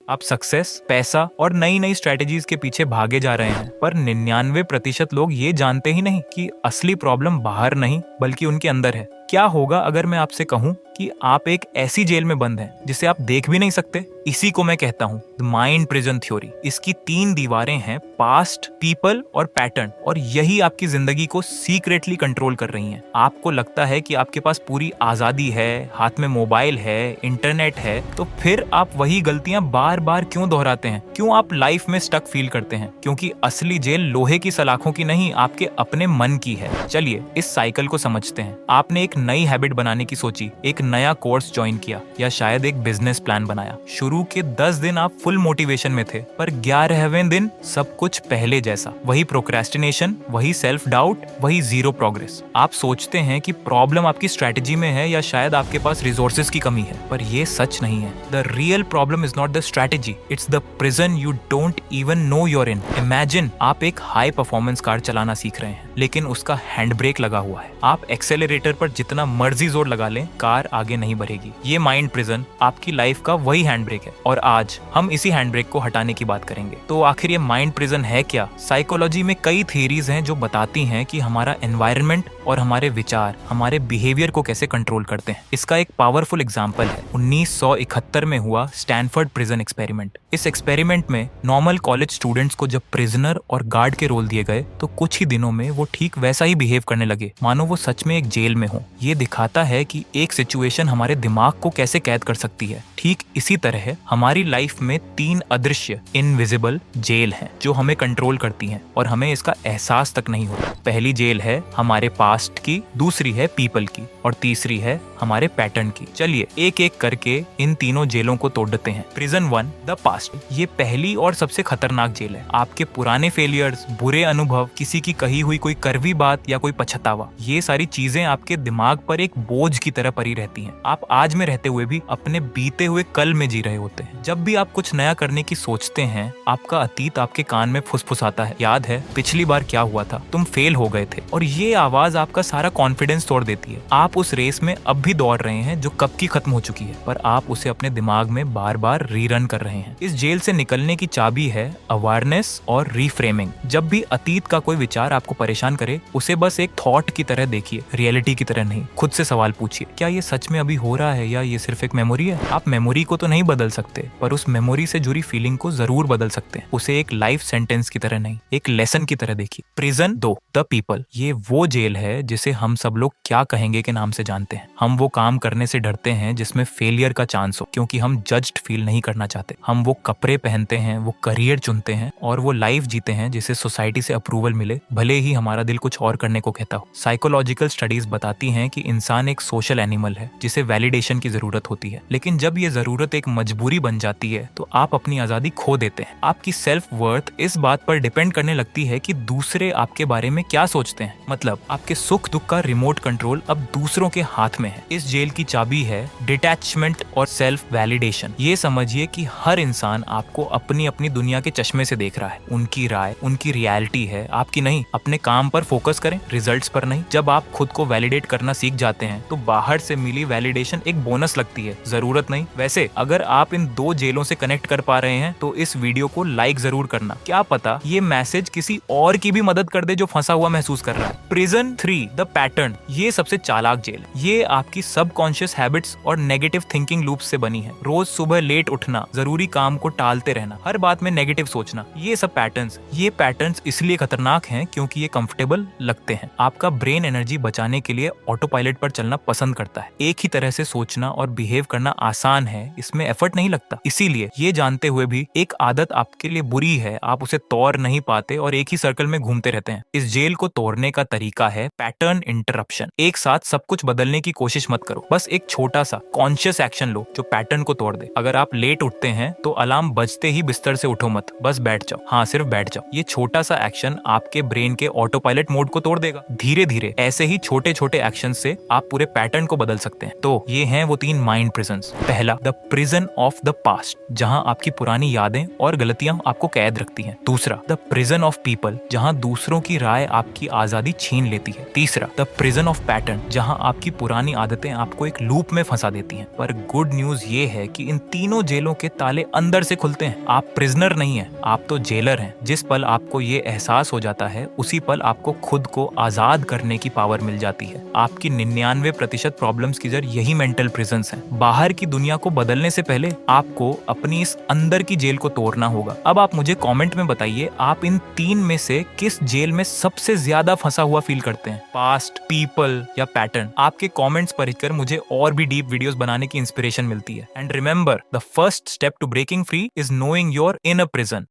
आप सक्सेस, पैसा और नई नई स्ट्रेटेजीज के पीछे भागे जा रहे हैं, पर 99% लोग ये जानते ही नहीं कि असली प्रॉब्लम बाहर नहीं बल्कि उनके अंदर है। क्या होगा अगर मैं आपसे कहूं कि आप एक ऐसी जेल में बंद हैं जिसे आप देख भी नहीं सकते? इसी को मैं कहता हूं द माइंड प्रिजन थ्योरी। इसकी 3 दीवारें हैं, पास्ट, पीपल और पैटर्न, और यही आपकी जिंदगी को सीक्रेटली कंट्रोल कर रही हैं। आपको लगता है कि आपके पास पूरी आजादी है, हाथ में मोबाइल है, इंटरनेट है, तो फिर आप वही गलतियां बार बार क्यों दोहराते हैं? क्यों आप लाइफ में स्टक फील करते हैं? क्योंकि असली जेल लोहे की सलाखों की नहीं, आपके अपने मन की है। चलिए इस साइकिल को समझते हैं। आपने एक नई हैबिट बनाने की सोची, एक नया कोर्स ज्वाइन किया, या शायद एक बिजनेस प्लान बनाया। शुरू के 10 दिन आप फुल मोटिवेशन में थे, पर 11वें दिन सब कुछ पहले जैसा। वही प्रोक्रेस्टिनेशन, वही सेल्फ डाउट, वही जीरो प्रोग्रेस। आप सोचते हैं कि प्रॉब्लम आपकी स्ट्रेटेजी में है या शायद आपके पास रिसोर्सेज की कमी है, पर ये सच नहीं है। The real problem is not the strategy, it's the prison you don't even know you're in. Imagine आप एक हाई परफॉर्मेंस कार चलाना सीख रहे हैं, लेकिन उसका हैंड ब्रेक लगा हुआ है। आप एक्सेलरेटर पर जितना मर्जी जोर लगा लें, कार आगे नहीं बढ़ेगी। ये माइंड प्रिजन आपकी लाइफ का वही हैंड ब्रेक है, और आज हम इसी हैंड ब्रेक को हटाने की बात करेंगे। तो आखिर ये माइंड प्रिजन है क्या? साइकोलॉजी में कई थियरीज हैं जो बताती हैं कि हमारा एनवायरनमेंट और हमारे विचार हमारे बिहेवियर को कैसे कंट्रोल करते हैं। इसका एक पावरफुल एग्जांपल है 1971 में हुआ स्टैनफोर्ड प्रिजन एक्सपेरिमेंट। इस एक्सपेरिमेंट में नॉर्मल कॉलेज स्टूडेंट्स को जब प्रिजनर और गार्ड के रोल दिए गए, तो कुछ ही दिनों में वो ठीक वैसा ही बिहेव करने लगे, मानो वो सच में एक जेल में हो। ये दिखाता है कि एक सिचुएशन हमारे दिमाग को कैसे कैद कर सकती है। ठीक इसी तरह हमारी लाइफ में 3 अदृश्य इनविजिबल जेल हैं जो हमें कंट्रोल करती हैं, और हमें इसका एहसास तक नहीं होता। पहली जेल है हमारे पास्ट की, दूसरी है पीपल की, और तीसरी है हमारे पैटर्न की। चलिए एक एक करके इन तीनों जेलों को तोड़ते हैं। Prison 1, the past. ये पहली और सबसे खतरनाक जेल है। आपके पुराने फेलियर्स, बुरे अनुभव, किसी की कही हुई कोई कड़वी बात या कोई पछतावा, ये सारी चीजें आपके दिमाग पर एक बोझ की तरह पड़ी रहती हैं। आप आज में रहते हुए भी अपने बीते हुए कल में जी रहे होते हैं। जब भी आप कुछ नया करने की सोचते हैं, आपका अतीत आपके कान में फुसफुसाता है, याद है पिछली बार क्या हुआ था, तुम फेल हो गए थे। और ये आवाज आपका सारा कॉन्फिडेंस तोड़ देती है। आप उस रेस में अब भी दौड़ रहे हैं जो कब की खत्म हो चुकी है, पर आप उसे अपने दिमाग में बार बार रीरन कर रहे हैं। इस जेल से निकलने की चाबी है अवेयरनेस और रीफ्रेमिंग। जब भी अतीत का कोई विचार आपको परेशान करे, उसे बस एक थॉट की तरह देखिए, रियलिटी की तरह नहीं। खुद से सवाल पूछिए, क्या ये सच में अभी हो रहा है या ये सिर्फ एक मेमोरी है? आप मेमोरी को तो नहीं बदल सकते, पर उस मेमोरी से जुड़ी फीलिंग को जरूर बदल सकते हैं। उसे एक लाइफ सेंटेंस की तरह नहीं, एक लेसन की तरह देखिए। Prison 2, the people. ये वो जेल है जिसे हम सब लोग क्या कहेंगे के नाम से जानते हैं। हम वो काम करने से डरते हैं जिसमें फेलियर का चांस हो, क्योंकि हम जज्ड फील नहीं करना चाहते। हम वो कपड़े पहनते हैं, वो करियर चुनते हैं और वो लाइफ जीते हैं जिसे सोसाइटी से अप्रूवल मिले, भले ही हमारा दिल कुछ और करने को कहता हो। साइकोलॉजिकल स्टडीज बताती हैं कि इंसान एक सोशल एनिमल है जिसे वैलिडेशन की जरूरत होती है, लेकिन जब ये जरूरत एक मजबूरी बन जाती है तो आप अपनी आजादी खो देते हैं। आपकी सेल्फ वर्थ इस बात पर डिपेंड करने लगती है कि दूसरे आपके बारे में क्या सोचते हैं। मतलब आपके सुख दुख का रिमोट कंट्रोल अब दूसरों के हाथ में है। इस जेल की चाबी है डिटैचमेंट और सेल्फ वैलिडेशन। ये समझिए कि हर इंसान आपको अपनी अपनी दुनिया के चश्मे से देख रहा है। उनकी राय, उनकी रियलिटी है, आपकी नहीं। अपने काम पर फोकस करें, रिजल्ट्स पर नहीं। जब आप खुद को वैलिडेट करना सीख जाते हैं तो बाहर से मिली वैलिडेशन एक बोनस लगती है, जरूरत नहीं। वैसे अगर आप इन 2 जेलों से कनेक्ट कर पा रहे हैं तो इस वीडियो को लाइक जरूर करना। क्या पता ये मैसेज किसी और की भी मदद कर दे जो फंसा हुआ महसूस कर रहा है। Prison 3, the pattern. ये सबसे चालाक जेल। ये आपकी सबकॉन्शियस हैबिट्स और नेगेटिव थिंकिंग लूप्स से बनी है। रोज सुबह लेट उठना, जरूरी काम को टालते रहना, हर बात में नेगेटिव सोचना, ये सब पैटर्न्स इसलिए खतरनाक हैं क्योंकि ये कंफर्टेबल लगते हैं। आपका ब्रेन एनर्जी बचाने के लिए ऑटो पायलट पर चलना पसंद करता है। एक ही तरह से सोचना और बिहेव करना आसान है, इसमें एफर्ट नहीं लगता। इसीलिए ये जानते हुए भी एक आदत आपके लिए बुरी है, आप उसे तोड़ नहीं पाते और एक ही सर्कल में घूमते रहते हैं। इस जेल को तोड़ने का तरीका है पैटर्न इंटरप्शन। एक साथ सब कुछ बदलने की कोशिश मत करो, बस एक छोटा सा कॉन्शियस एक्शन लो जो पैटर्न को तोड़ दे। अगर आप लेट उठते हैं तो अलार्म बजते ही बिस्तर से उठो मत, बस बैठ जाओ। हाँ, सिर्फ बैठ जाओ। ये छोटा सा एक्शन आपके ब्रेन के ऑटो पायलट मोड को तोड़ देगा। धीरे धीरे ऐसे ही छोटे छोटे एक्शन से आप पूरे पैटर्न को बदल सकते हैं। तो ये हैं वो 3 माइंड प्रिजन्स। पहला, the prison of the past, जहां आपकी पुरानी यादें और गलतियां आपको कैद रखती हैं। दूसरा, द प्रिजन ऑफ पीपल, जहां दूसरों की राय आपकी आजादी छीन लेती है। तीसरा, द प्रिजन ऑफ पैटर्न, जहां आपकी पुरानी आदतें आपको एक लूप में फंसा देती हैं। पर गुड न्यूज ये है कि इन तीनों जेलों के ताले अंदर से खुलते हैं। आप प्रिजनर नहीं हैं, आप तो जेलर हैं। जिस पल आपको ये एहसास हो जाता है, उसी पल आपको खुद को आजाद करने की पावर मिल जाती है। आपकी 99% प्रॉब्लम्स की जड़ यही मेंटल प्रिजन्स हैं। बाहर की दुनिया को बदलने से पहले आपको अपनी इस अंदर की जेल को तोड़ना होगा। अब आप मुझे कमेंट में बताइए, आप इन 3 में से किस जेल में सबसे ज्यादा फंसा हुआ फील करते हैं? पास्ट, पीपल या पैटर्न? आपके कमेंट्स पढ़कर मुझे और भी डीप वीडियोस बनाने की इंस्पिरेशन मिलती है। And remember, the first step to breaking free is knowing your inner prison.